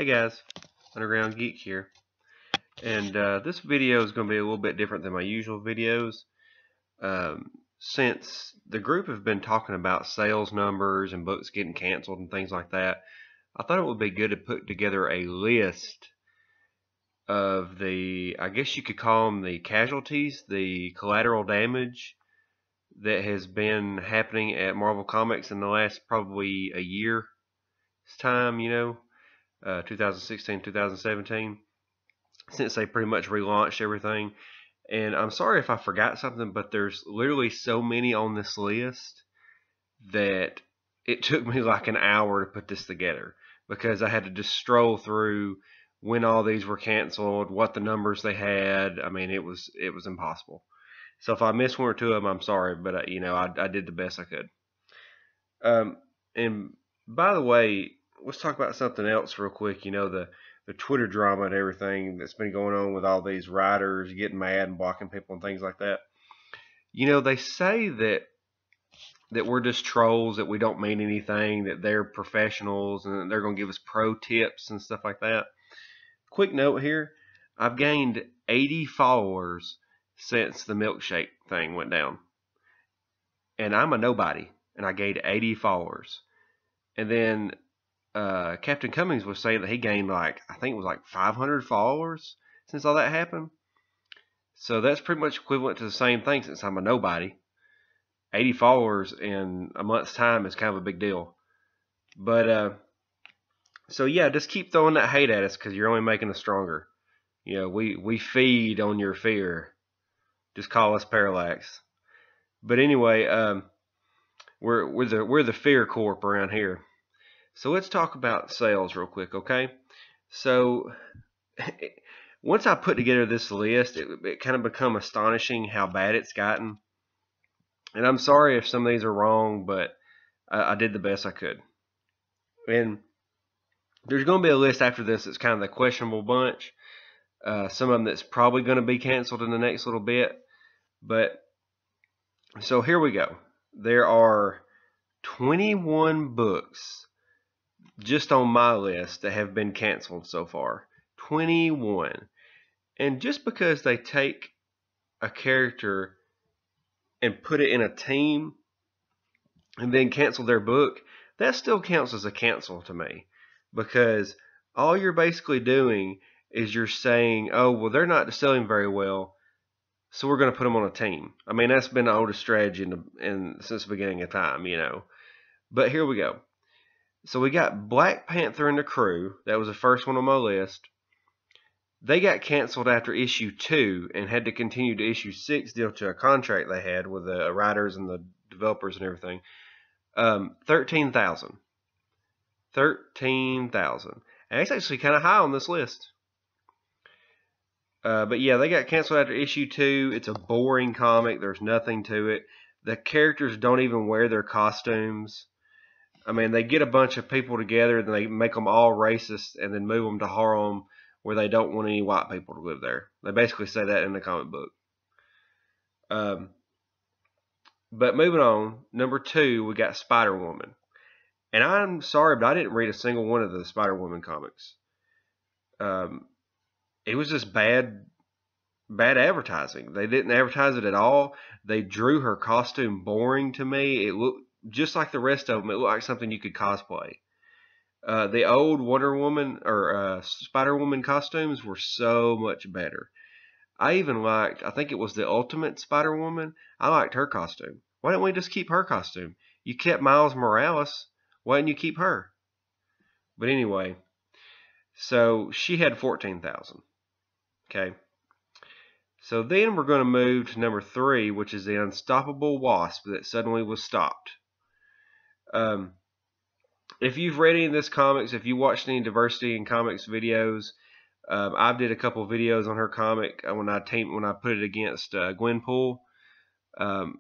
guys, Underground Geek here, and this video is going to be a little bit different than my usual videos. Since the group have been talking about sales numbers and books getting canceled and things like that, I thought it would be good to put together a list of the, I guess you could call them the casualties, the collateral damage that has been happening at Marvel Comics in the last probably a year's time, 2016, 2017, since they pretty much relaunched everything. And I'm sorry if I forgot something, but there's literally so many on this list that it took me like an hour to put this together, because I had to just stroll through when all these were canceled, what the numbers they had. I mean, it was impossible. So if I missed one or two of them, I'm sorry, but I did the best I could. And by the way, let's talk about something else real quick. The Twitter drama and everything that's been going on with all these writers getting mad and blocking people and things like that. They say that we're just trolls, that we don't mean anything, that they're professionals and they're going to give us pro tips and stuff like that. Quick note here, I've gained 80 followers since the milkshake thing went down. And I'm a nobody, and I gained 80 followers. And then Captain Cummings was saying that he gained I think it was 500 followers since all that happened. So that's pretty much equivalent to the same thing since I'm a nobody. 80 followers in a month's time is kind of a big deal. But so yeah, just keep throwing that hate at us, because you're only making us stronger. We feed on your fear. Just call us Parallax. But anyway, we're the Fear Corp around here. So let's talk about sales real quick, okay? So once I put together this list, it kind of become astonishing how bad it's gotten. And I'm sorry if some of these are wrong, but I did the best I could. And there's going to be a list after this that's kind of the questionable bunch. Some of them that's probably going to be canceled in the next little bit. But so here we go. There are 21 books just on my list that have been canceled so far. 21. And just because they take a character and put it in a team and then cancel their book, that still counts as a cancel to me. Because all you're basically doing is you're saying, oh, well, they're not selling very well, so we're going to put them on a team. I mean, that's been the oldest strategy since the beginning of time, But here we go. So we got Black Panther and the Crew. That was the first one on my list. They got canceled after issue 2 and had to continue to issue 6 due to a contract they had with the writers and the developers and everything. 13,000. 13,000. And it's actually kind of high on this list. But yeah, they got canceled after issue 2. It's a boring comic. There's nothing to it. The characters don't even wear their costumes. I mean, they get a bunch of people together and they make them all racist and then move them to Harlem, where they don't want any white people to live there. They basically say that in the comic book. But moving on, number 2, we got Spider-Woman. And I'm sorry, but I didn't read a single one of the Spider-Woman comics. It was just bad advertising. They didn't advertise it at all. They drew her costume boring to me. It looked just like the rest of them. It looked like something you could cosplay. The old Wonder Woman or Spider-Woman costumes were so much better. I even liked, I think it was the Ultimate Spider-Woman. I liked her costume. Why didn't we just keep her costume? You kept Miles Morales. Why didn't you keep her? But anyway, so she had 14,000. Okay. So then we're going to move to number 3, which is the Unstoppable Wasp that suddenly was stopped. If you've read any of this comics, if you watched any Diversity in Comics videos, I did a couple of videos on her comic when I put it against Gwenpool.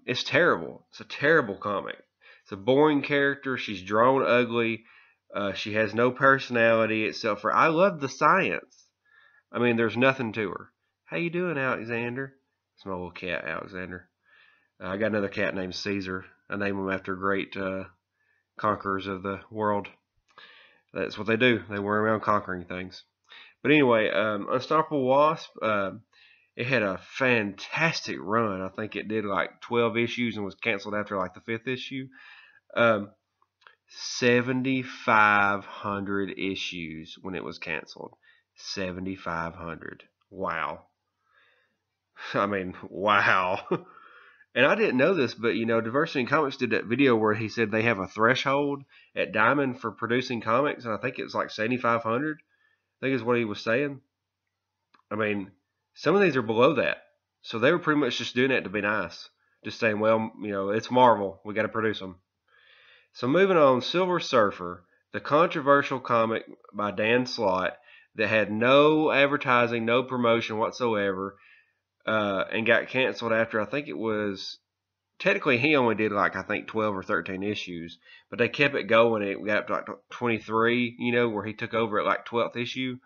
It's terrible. It's a terrible comic. It's a boring character. She's drawn ugly. She has no personality except for, I love the science. I mean, there's nothing to her. How you doing, Alexander? It's my little cat, Alexander. I got another cat named Caesar. I named him after great conquerors of the world. That's what they do. They were around conquering things. But anyway, Unstoppable Wasp, it had a fantastic run. I think it did like 12 issues and was canceled after like the 5th issue. 7,500 issues when it was canceled. 7,500. Wow. I mean, wow. And I didn't know this, but Diversity in Comics did that video where he said they have a threshold at Diamond for producing comics, and I think it was like 7,500. I think is what he was saying. I mean, some of these are below that, so they were pretty much just doing that to be nice, just saying, well, it's Marvel, we got to produce them. So moving on, Silver Surfer, the controversial comic by Dan Slott that had no advertising, no promotion whatsoever. And got canceled after, I think it was, technically he only did like, I think 12 or 13 issues, but they kept it going. It got up to like 23, where he took over at like 12th issue.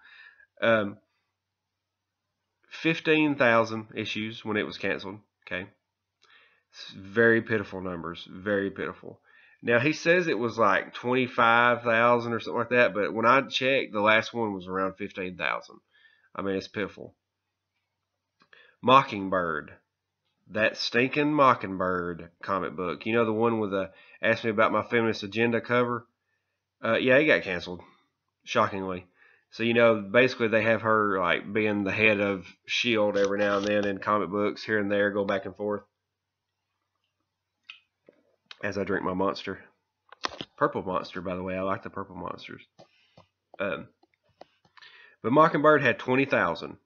15,000 issues when it was canceled. Okay. It's very pitiful numbers. Very pitiful. Now he says it was like 25,000 or something like that, but when I checked, the last one was around 15,000. I mean, it's pitiful. Mockingbird, that stinking Mockingbird comic book. The one with the Ask Me About My Feminist Agenda cover? Yeah, it got canceled, shockingly. So, basically they have her like being the head of S.H.I.E.L.D. every now and then in comic books here and there, go back and forth. As I drink my Monster. Purple Monster, by the way. I like the purple monsters. But Mockingbird had 20,000.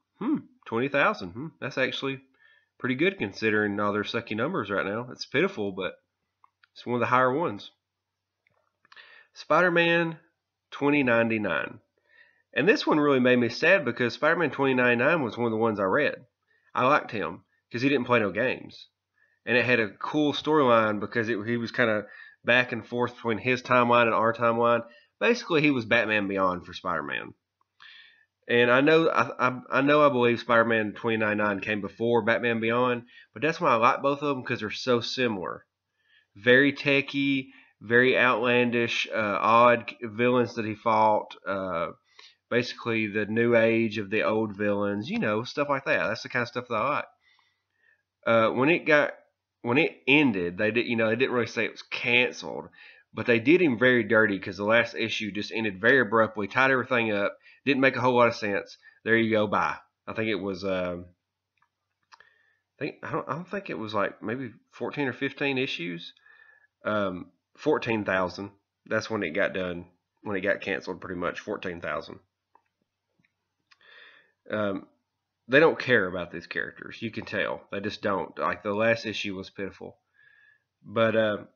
20,000. That's actually pretty good considering all their sucky numbers right now. It's pitiful, but it's one of the higher ones. Spider-Man 2099. And this one really made me sad because Spider-Man 2099 was one of the ones I read. I liked him because he didn't play no games. And it had a cool storyline because he was kind of back and forth between his timeline and our timeline. Basically, he was Batman Beyond for Spider-Man. And I believe Spider-Man 2099 came before Batman Beyond, but that's why I like both of them, because they're so similar. Very techy, very outlandish, odd villains that he fought. Basically, the new age of the old villains, stuff like that. That's the kind of stuff that I like. When it ended, they didn't really say it was canceled, but they did him very dirty because the last issue just ended very abruptly, tied everything up. Didn't make a whole lot of sense. There you go. Bye. I think it was. I don't think it was like maybe 14 or 15 issues. 14,000. That's when it got done. When it got canceled, pretty much 14,000. They don't care about these characters. You can tell. They just don't. Like the last issue was pitiful. But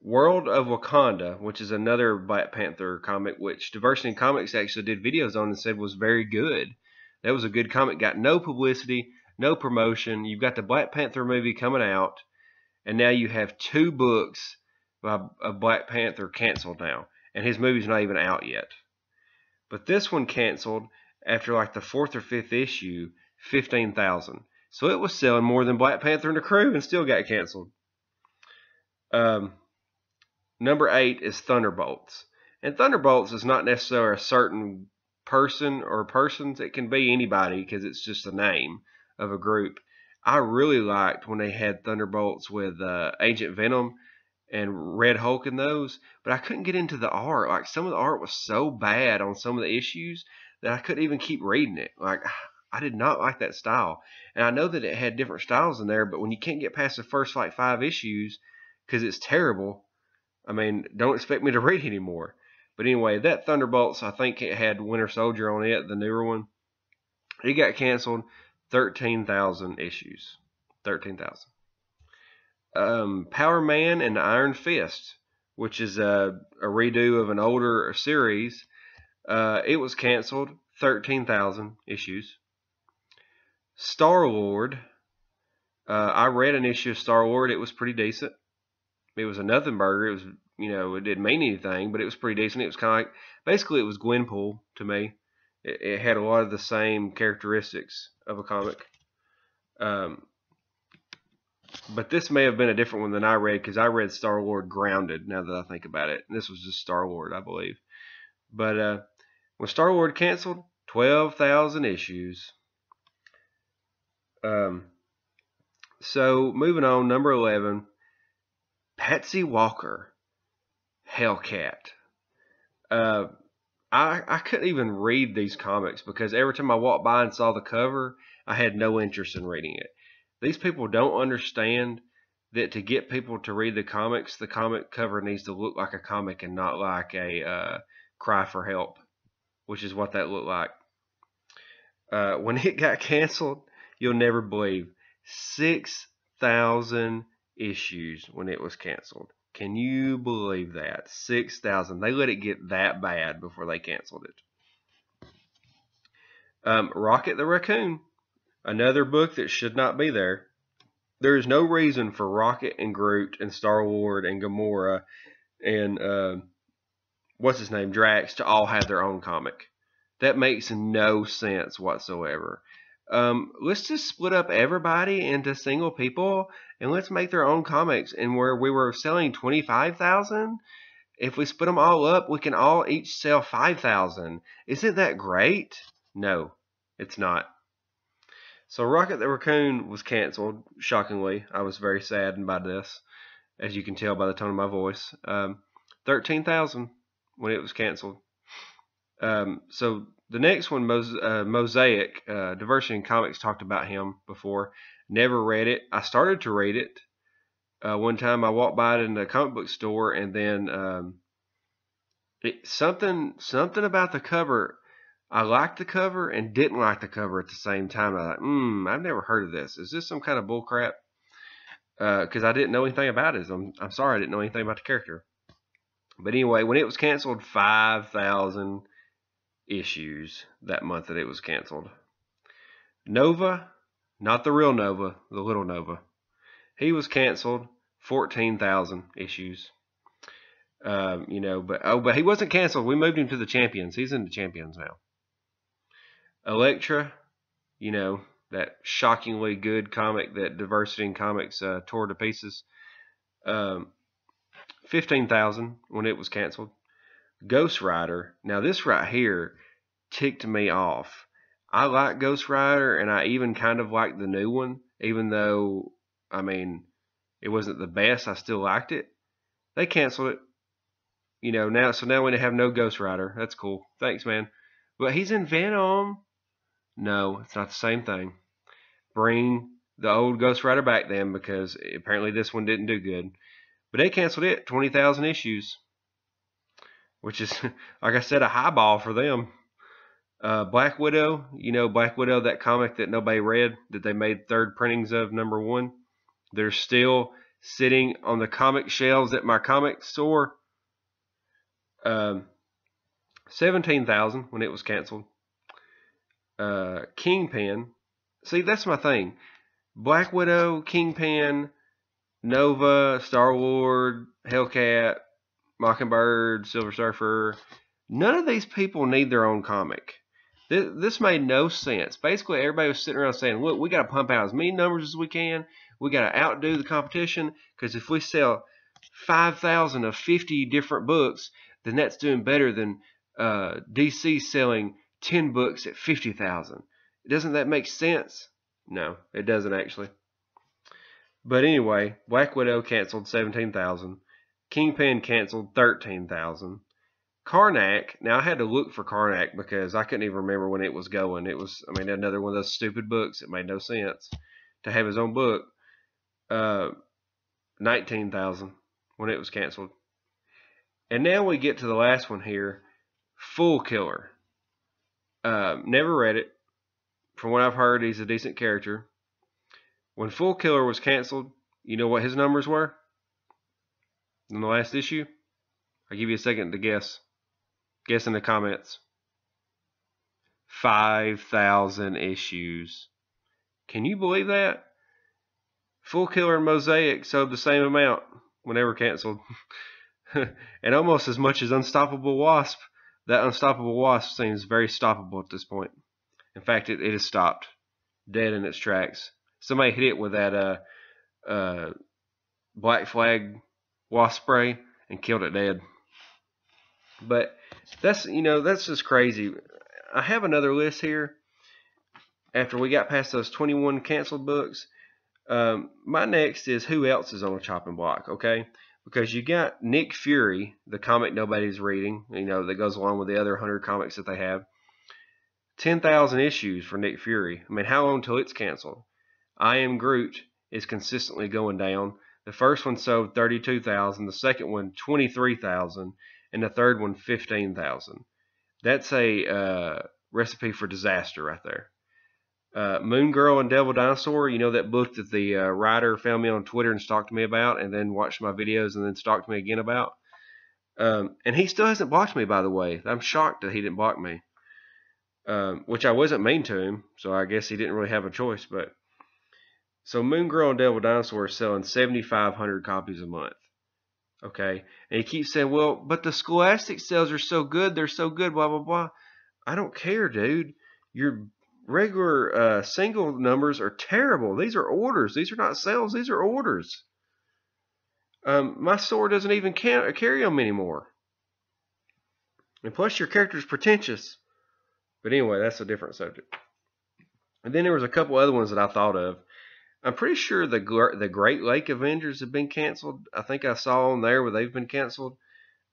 World of Wakanda, which is another Black Panther comic, which Diversity in Comics actually did videos on and said was very good. That was a good comic. Got no publicity, no promotion. You've got the Black Panther movie coming out, and now you have 2 books of Black Panther canceled now, and his movie's not even out yet. But this one canceled after like the 4th or 5th issue, 15,000. So it was selling more than Black Panther and the Crew, and still got canceled. Number 8 is Thunderbolts. And Thunderbolts is not necessarily a certain person or persons. It can be anybody because it's just the name of a group. I really liked when they had Thunderbolts with Agent Venom and Red Hulk in those, but I couldn't get into the art. Like some of the art was so bad on some of the issues that I couldn't even keep reading it. Like I did not like that style. And I know that it had different styles in there, but when you can't get past the first like 5 issues because it's terrible, I mean, don't expect me to read anymore. But anyway, that Thunderbolts, I think it had Winter Soldier on it, the newer one. It got canceled. 13,000 issues. 13,000. Power Man and the Iron Fist, which is a redo of an older series. It was canceled. 13,000 issues. Star-Lord. I read an issue of Star-Lord. It was pretty decent. It was a nothing burger. It was, it didn't mean anything, but it was pretty decent. It was kind of like, basically it was Gwenpool to me. It had a lot of the same characteristics of a comic. But this may have been a different one than I read, because I read Star-Lord Grounded, now that I think about it. And this was just Star-Lord, I believe. But when Star-Lord canceled, 12,000 issues. So moving on, number 11, Patsy Walker, Hellcat. I couldn't even read these comics because every time I walked by and saw the cover, I had no interest in reading it. These people don't understand that to get people to read the comics, the comic cover needs to look like a comic and not like a cry for help, which is what that looked like. When it got canceled, you'll never believe, 6,000 issues when it was canceled. Can you believe that? 6,000. They let it get that bad before they canceled it. Rocket the Raccoon, another book that should not be there. There is no reason for Rocket and Groot and Star-Lord and Gamora and what's his name, Drax, to all have their own comic. That makes no sense whatsoever. Let's just split up everybody into single people and let's make their own comics. And where we were selling 25,000, if we split them all up, we can all each sell 5,000. Isn't that great? No, it's not. So Rocket the Raccoon was canceled, shockingly. I was very saddened by this, as you can tell by the tone of my voice. 13,000 when it was canceled. So the next one, Mosaic, Diversity in Comics talked about him before. Never read it. I started to read it. One time I walked by it in the comic book store, and then something about the cover. I liked the cover and didn't like the cover at the same time. I thought, I've never heard of this. Is this some kind of bullcrap? Because I didn't know anything about it. I'm sorry I didn't know anything about the character. But anyway, when it was canceled, 5,000 issues that month that it was canceled. Nova, not the real Nova, the little Nova. He was canceled, 14,000 issues. But he wasn't canceled. We moved him to the Champions. He's in the Champions now. Elektra, that shockingly good comic that Diversity in Comics tore to pieces. 15,000 when it was canceled. Ghost Rider. Now this right here ticked me off. I like Ghost Rider, and I even kind of like the new one, even though, it wasn't the best. I still liked it. They canceled it. Now we have no Ghost Rider. That's cool. Thanks, man. But he's in Venom. No, it's not the same thing. Bring the old Ghost Rider back then, because apparently this one didn't do good. But they canceled it. 20,000 issues. Which is, like I said, a highball for them. Black Widow, Black Widow, that comic that nobody read, that they made third printings of, #1. They're still sitting on the comic shelves at my comic store. 17,000 when it was canceled. Kingpin. See, that's my thing. Black Widow, Kingpin, Nova, Star-Lord, Hellcat, Mockingbird, Silver Surfer. None of these people need their own comic. This made no sense. Basically, everybody was sitting around saying, look, we got to pump out as many numbers as we can. We got to outdo the competition, because if we sell 5,000 of 50 different books, then that's doing better than DC selling 10 books at 50,000. Doesn't that make sense? No, it doesn't actually. But anyway, Black Widow canceled, 17,000. Kingpin canceled, 13,000. Karnak, now I had to look for Karnak because I couldn't even remember when it was going. It was, another one of those stupid books. It made no sense to have his own book. 19,000 when it was canceled. And now we get to the last one here, Fool Killer. Never read it. From what I've heard, he's a decent character. When Fool Killer was canceled, you know what his numbers were in the last issue? I'll give you a second to guess. Guess in the comments. 5,000 issues. Can you believe that? Fool Killer and Mosaic sold the same amount when they were canceled. And almost as much as Unstoppable Wasp. That Unstoppable Wasp seems very stoppable at this point. In fact, it has stopped. Dead in its tracks. Somebody hit it with that Black Flag wasp spray and killed it dead. But that's that's just crazy. I have another list here. After we got past those 21 canceled books, my next is who else is on the chopping block, okay? Because you got Nick Fury, the comic nobody's reading, that goes along with the other 100 comics that they have. 10,000 issues for Nick Fury. I mean, how long till it's canceled? I Am Groot is consistently going down. The first one sold 32,000, the second one 23,000, and the third one 15,000. That's a recipe for disaster right there. Moon Girl and Devil Dinosaur, that book that the writer found me on Twitter and stalked me about, and then watched my videos and then stalked me again about. And he still hasn't blocked me, by the way. I'm shocked that he didn't block me, which I wasn't mean to him, so I guess he didn't really have a choice. But so Moon Girl and Devil Dinosaur is selling 7,500 copies a month. Okay, and he keeps saying, well, but the Scholastic sales are so good, they're so good, blah, blah, blah. I don't care, dude. Your regular single numbers are terrible. These are orders. These are not sales. These are orders. My store doesn't even carry them anymore. And plus, your character's pretentious. But anyway, that's a different subject. And then there was a couple other ones that I thought of. I'm pretty sure the Great Lake Avengers have been canceled. I think I saw on there where they've been canceled.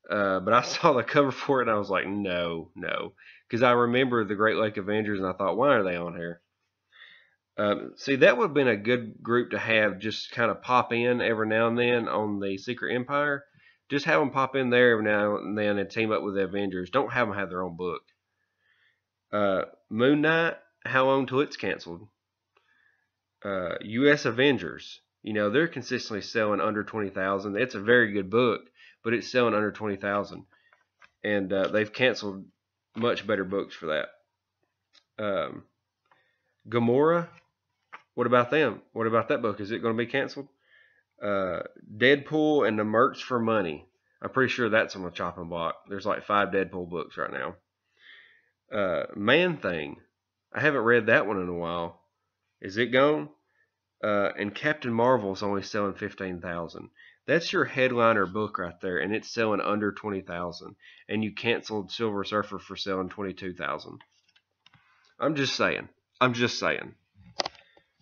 But I saw the cover for it and I was like, no. Because I remember the Great Lake Avengers and I thought, why are they on here? See, that would have been a good group to have just kind of pop in every now and then on the Secret Empire. Just have them pop in there every now and then and team up with the Avengers. Don't have them have their own book. Moon Knight, how long till it's canceled? U.S. Avengers, they're consistently selling under 20,000. It's a very good book, but it's selling under 20,000. And they've canceled much better books for that. Gamora, what about them? What about that book? Is it going to be canceled? Deadpool and the Merch for Money. I'm pretty sure that's on the chopping block. There's like 5 Deadpool books right now. Man Thing. I haven't read that one in a while. Is it gone? And Captain Marvel's only selling 15,000. That's your headliner book right there, and it's selling under 20,000. And you canceled Silver Surfer for selling 22,000. I'm just saying.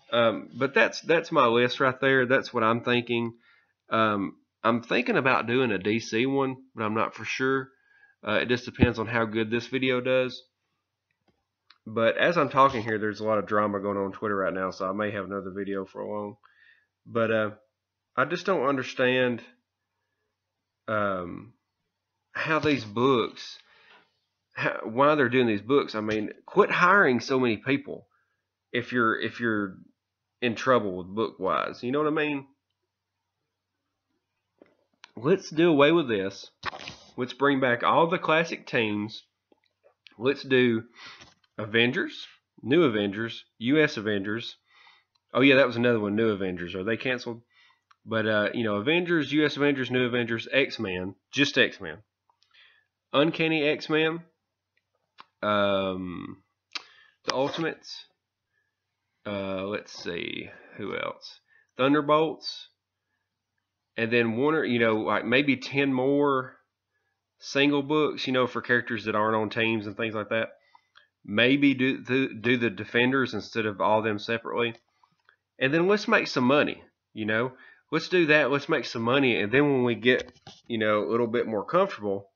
But that's my list right there. That's what I'm thinking. I'm thinking about doing a DC one, but I'm not for sure. It just depends on how good this video does. But as I'm talking here, there's a lot of drama going on Twitter right now, so I may have another video for long. But I just don't understand how these books, why they're doing these books. I mean, quit hiring so many people if you're in trouble with book-wise. You know what I mean? Let's do away with this. Let's bring back all the classic teams. Let's do Avengers, New Avengers, U.S. Avengers. Oh yeah, that was another one, New Avengers. Are they canceled? But Avengers, U.S. Avengers, New Avengers, X-Men, just X-Men. Uncanny X-Men, the Ultimates. Let's see, who else? Thunderbolts, and then like maybe 10 more single books, for characters that aren't on teams and things like that. Maybe do the Defenders instead of all them separately. And then let's make some money, Let's do that. Let's make some money. And then when we get, a little bit more comfortable,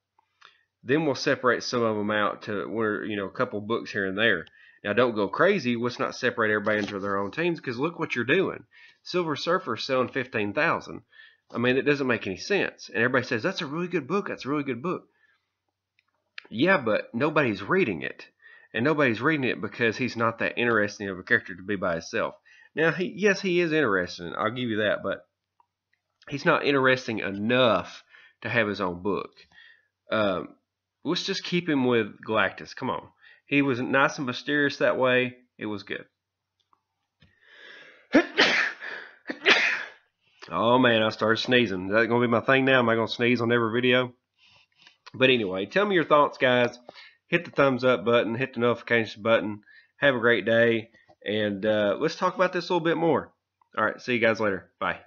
then we'll separate some of them out to where, a couple books here and there. Now, don't go crazy. Let's not separate everybody into their own teams because look what you're doing. Silver Surfer selling 15,000. I mean, it doesn't make any sense. And everybody says, that's a really good book. That's a really good book. Yeah, but nobody's reading it. And nobody's reading it because he's not that interesting of a character to be by himself. Now, yes, he is interesting. I'll give you that. But he's not interesting enough to have his own book. Let's just keep him with Galactus. Come on. He was nice and mysterious that way. It was good. Oh, man, I started sneezing. Is that going to be my thing now? Am I going to sneeze on every video? But anyway, tell me your thoughts, guys. Hit the thumbs up button. Hit the notifications button. Have a great day. And let's talk about this a little bit more. All right, see you guys later. Bye.